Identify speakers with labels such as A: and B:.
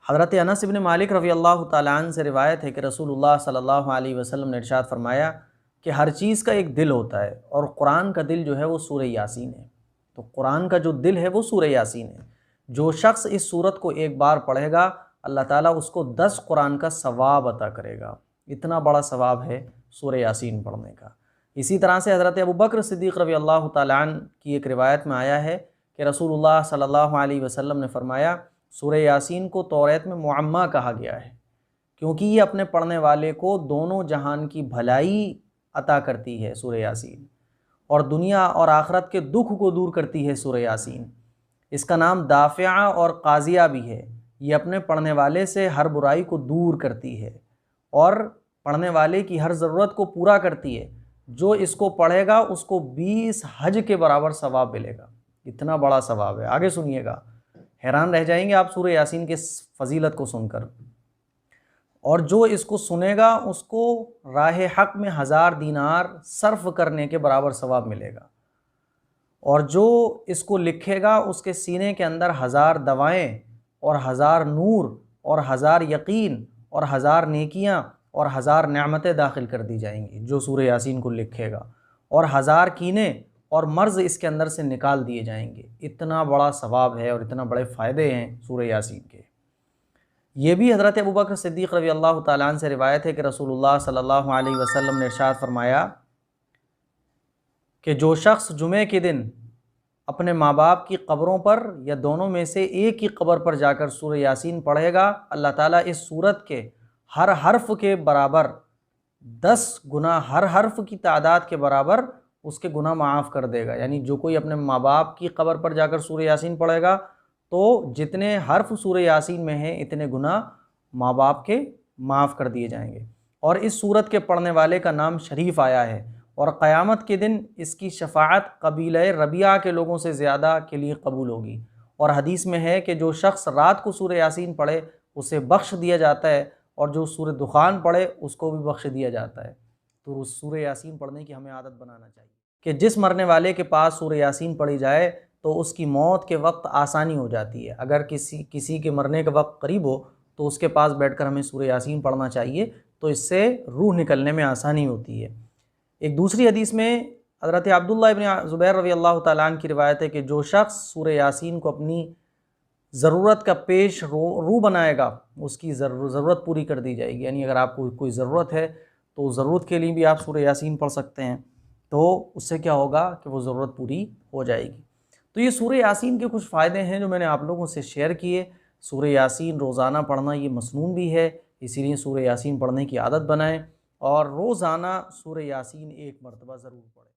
A: हज़रत अनस इब्न मालिक रज़ी अल्लाह तआला अन्हु से रिवायत है कि रसूलुल्लाह सल्लल्लाहु अलैहि वसल्लम ने इरशाद फरमाया कि हर चीज़ का एक दिल होता है और कुरान का दिल जो है वो सूरह यासीन है। तो कुरान का जो दिल है वो सूरह यासीन है। जो शख्स इस सूरत को एक बार पढ़ेगा अल्लाह ताला उसको 10 कुरान का सवाब अता करेगा। इतना बड़ा सवाब है सूरह यासीन पढ़ने का। इसी तरह से हज़रत अबू बकर सिद्दीक़ रज़ी अल्लाह तआला अन्हु की एक रिवायत में आया है कि रसूलुल्लाह सल्लल्लाहु अलैहि वसल्लम ने फरमाया, सूरह यासीन को तौरात में मुअम्मा कहा गया है क्योंकि ये अपने पढ़ने वाले को दोनों जहान की भलाई अता करती है सूरह यासीन, और दुनिया और आखिरत के दुख को दूर करती है सूरह यासीन। इसका नाम दाफ़िया और काज़िया भी है। ये अपने पढ़ने वाले से हर बुराई को दूर करती है और पढ़ने वाले की हर ज़रूरत को पूरा करती है। जो इसको पढ़ेगा उसको 20 हज के बराबर सवाब मिलेगा। इतना बड़ा सवाब है। आगे सुनिएगा, हैरान रह जाएंगे आप सूरह यासीन के फजीलत को सुनकर। और जो इसको सुनेगा उसको राह हक में 1000 दीनार सर्फ करने के बराबर सवाब मिलेगा, और जो इसको लिखेगा उसके सीने के अंदर 1000 दवाएं और 1000 नूर और 1000 यकीन और 1000 नेकियां और 1000 नेमतें दाखिल कर दी जाएंगी जो सूरह यासीन को लिखेगा, और 1000 कीने और मर्ज़ इसके अंदर से निकाल दिए जाएंगे। इतना बड़ा सवाब है और इतना बड़े फ़ायदे हैं सूरह यासीन के। ये भी हज़रत अबू बकर सिद्दीक़ रज़ी अल्लाह तआला अन्हु से रिवायत है कि रसूलुल्लाह सल्लल्लाहु अलैहि वसल्लम ने इरशाद फरमाया कि जो शख्स जुमे के दिन अपने माँ बाप की कब्रों पर या दोनों में से एक ही कब्र पर जाकर सूरह यासीन पढ़ेगा, अल्लाह ताला इस सूरत के हर हर्फ के बराबर 10 गुना, हर हर्फ की तादाद के बराबर उसके गुनाह माफ़ कर देगा। यानी जो कोई अपने माँ बाप की कब्र पर जाकर सूरह यासीन पढ़ेगा तो जितने हर्फ सूरह यासीन में हैं इतने गुनाह माँ बाप के माफ़ कर दिए जाएंगे। और इस सूरत के पढ़ने वाले का नाम शरीफ आया है और क़यामत के दिन इसकी शफ़ाअत कबीला रबिया के लोगों से ज़्यादा के लिए कबूल होगी। और हदीस में है कि जो शख्स रात को सूरह यासीन पढ़े उसे बख्श दिया जाता है, और जो सूरह दुखान पढ़े उसको भी बख्श दिया जाता है। तो उस सूरह यासीन पढ़ने की हमें आदत बनाना चाहिए कि जिस मरने वाले के पास सूरह यासीन पढ़ी जाए तो उसकी मौत के वक्त आसानी हो जाती है। अगर किसी के मरने का वक्त करीब हो तो उसके पास बैठकर हमें सूरह यासीन पढ़ना चाहिए, तो इससे रूह निकलने में आसानी होती है। एक दूसरी हदीस में हज़रत अब्दुल्लाह इब्न ज़ुबैर रज़ी अल्लाह तआला अन्हु की रिवायत है कि जो शख्स सूरह यासीन को अपनी ज़रूरत का पेश रू बनाएगा उसकी ज़रूरत पूरी कर दी जाएगी। यानी अगर आपको कोई ज़रूरत है तो ज़रूरत के लिए भी आप सूरह यासीन पढ़ सकते हैं, तो उससे क्या होगा कि वो ज़रूरत पूरी हो जाएगी। तो ये सूरह यासीन के कुछ फ़ायदे हैं जो मैंने आप लोगों से शेयर किए। सूरह यासीन रोज़ाना पढ़ना ये मसनून भी है, इसीलिए सूरह यासीन पढ़ने की आदत बनाएं और रोज़ाना सूरह यासीन एक मरतबा ज़रूर पढ़ें।